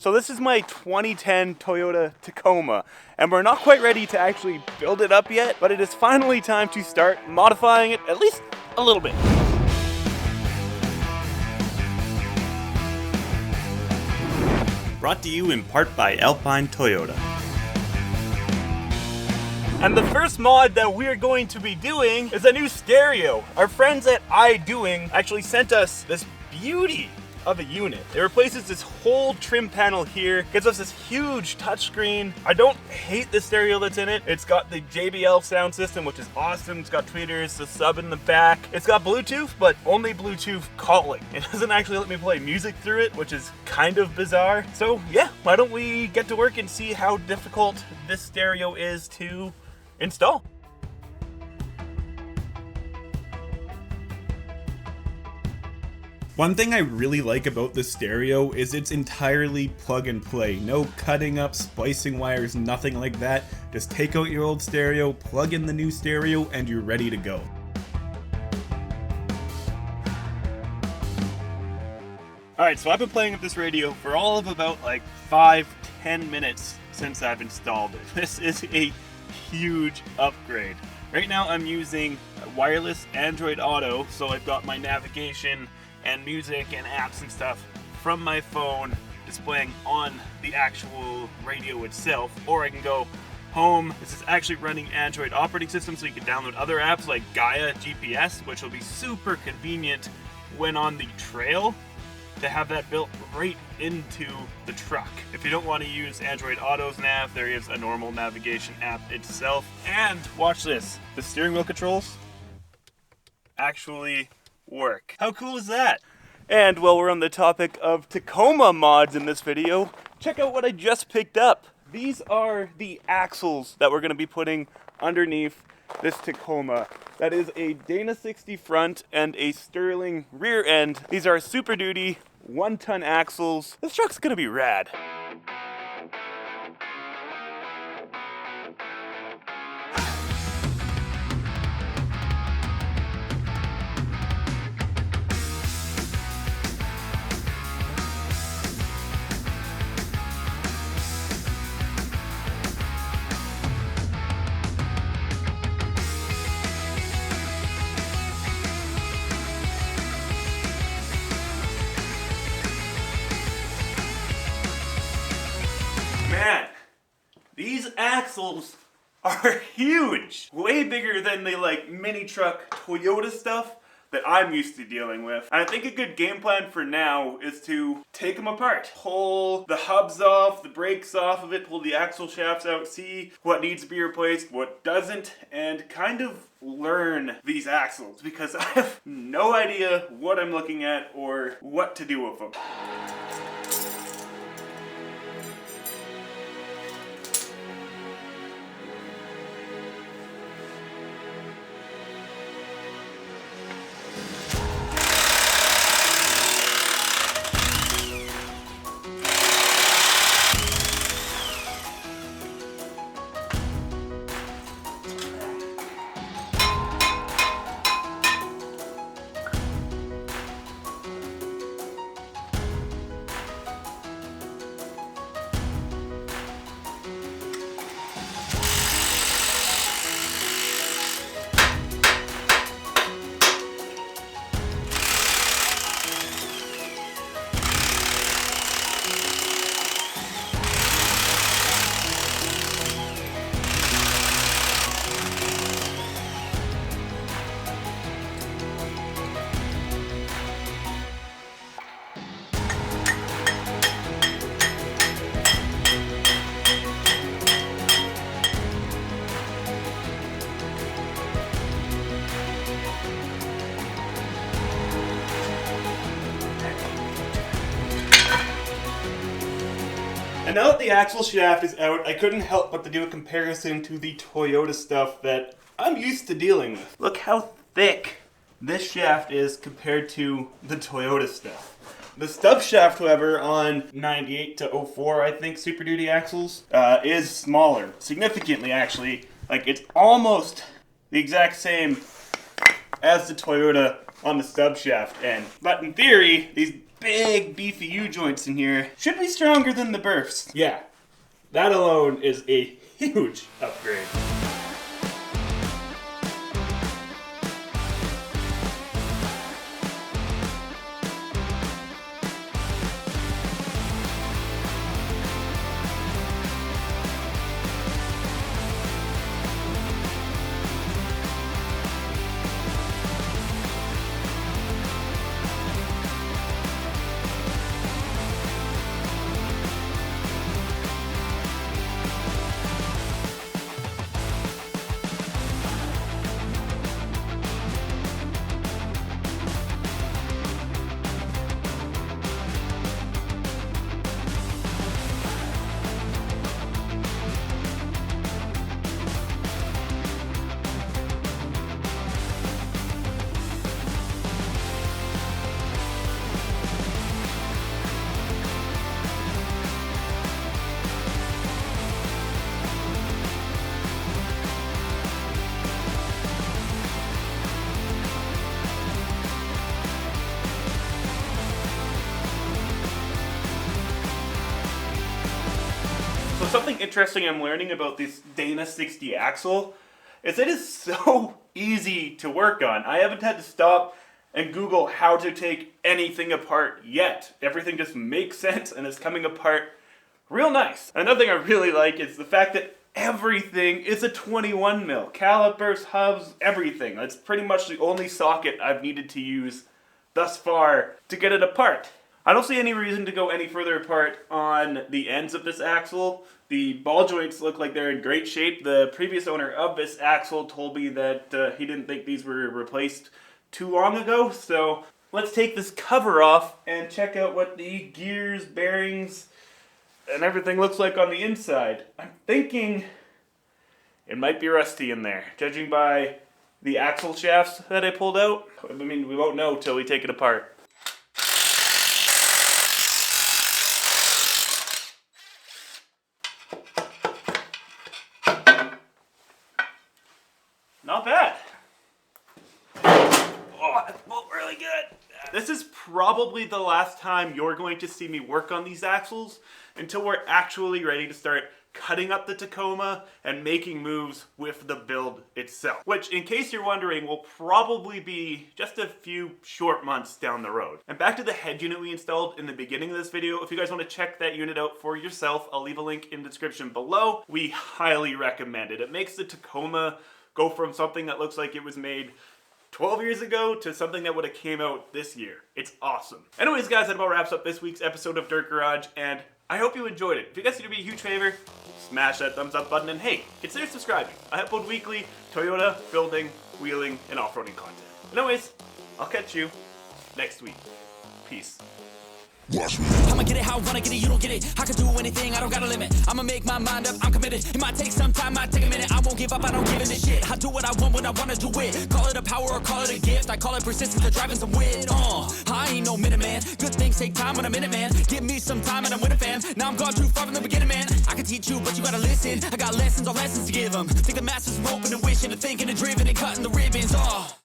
So this is my 2010 Toyota Tacoma, and we're not quite ready to actually build it up yet, but it is finally time to start modifying it, at least a little bit. Brought to you in part by Alpine Toyota. And the first mod that we're going to be doing is a new stereo. Our friends at iDoing actually sent us this beauty of a unit. It replaces this whole trim panel here, gives us this huge touchscreen. I don't hate the stereo that's in it. It's got the JBL sound system, which is awesome. It's got tweeters, the sub in the back. It's got Bluetooth, but only Bluetooth calling. It doesn't actually let me play music through it, which is kind of bizarre. So yeah, why don't we get to work and see how difficult this stereo is to install. One thing I really like about this stereo is it's entirely plug and play. No cutting up, splicing wires, nothing like that. Just take out your old stereo, plug in the new stereo, and you're ready to go. Alright, so I've been playing with this radio for all of about like 5-10 minutes since I've installed it. This is a huge upgrade. Right now I'm using wireless Android Auto, so I've got my navigation and music and apps and stuff from my phone displaying on the actual radio itself, or I can go home. This is actually running Android operating system, so you can download other apps like Gaia GPS, which will be super convenient when on the trail to have that built right into the truck. If you don't want to use Android Auto's nav, there is a normal navigation app itself. And watch this, the steering wheel controls actually work. How cool is that? And while we're on the topic of Tacoma mods in this video, check out what I just picked up. These are the axles that we're going to be putting underneath this Tacoma. That is a Dana 60 front and a Sterling rear end. These are Super Duty 1-ton axles. This truck's going to be rad. Man, these axles are huge. Way bigger than the mini truck Toyota stuff that I'm used to dealing with. And I think a good game plan for now is to take them apart. Pull the hubs off, the brakes off of it, pull the axle shafts out, see what needs to be replaced, what doesn't, and kind of learn these axles, because I have no idea what I'm looking at or what to do with them. And now that the axle shaft is out, I couldn't help but to do a comparison to the Toyota stuff that I'm used to dealing with. Look how thick this shaft is compared to the Toyota stuff. The stub shaft, however, on 98 to 04, I think, Super Duty axles, is smaller. Significantly, actually. Like, it's almost the exact same as the Toyota on the stub shaft end. But in theory, these big beefy U-joints in here should be stronger than the Burfs. Yeah, that alone is a huge upgrade. So something interesting I'm learning about this Dana 60 axle is it is so easy to work on. I haven't had to stop and Google how to take anything apart yet. Everything just makes sense and is coming apart real nice. Another thing I really like is the fact that everything is a 21 mil. Calipers, hubs, everything. That's pretty much the only socket I've needed to use thus far to get it apart. I don't see any reason to go any further apart on the ends of this axle. The ball joints look like they're in great shape. The previous owner of this axle told me that he didn't think these were replaced too long ago. So let's take this cover off and check out what the gears, bearings, and everything looks like on the inside. I'm thinking it might be rusty in there, judging by the axle shafts that I pulled out. I mean, we won't know till we take it apart. Not bad. Oh, that felt really good. This is probably the last time you're going to see me work on these axles until we're actually ready to start cutting up the Tacoma and making moves with the build itself. Which, in case you're wondering, will probably be just a few short months down the road. And back to the head unit we installed in the beginning of this video. If you guys want to check that unit out for yourself, I'll leave a link in the description below. We highly recommend it. It makes the Tacoma go from something that looks like it was made 12 years ago to something that would have came out this year. It's awesome. Anyways, guys, that about wraps up this week's episode of Dirt Garage, and I hope you enjoyed it. If you guys need to be a huge favor, smash that thumbs up button, and hey, consider subscribing. I upload weekly Toyota, building, wheeling, and off-roading content. Anyways, I'll catch you next week. Peace. I'ma get it how I wanna get it, you don't get it. I can do anything, I don't got a limit. I'ma make my mind up, I'm committed. It might take some time, might take a minute. I won't give up, I don't give a shit. I do what I want when I wanna do it. Call it a power or call it a gift. I call it persistence or driving some wit. I ain't no minute man. Good things take time when I'm in it, man. Give me some time and I'm with a fan. Now I'm gone too far from the beginning, man. I can teach you, but you gotta listen. I got lessons on lessons to give them. Think the masters are open and wishing and thinking and driven and cutting the ribbons.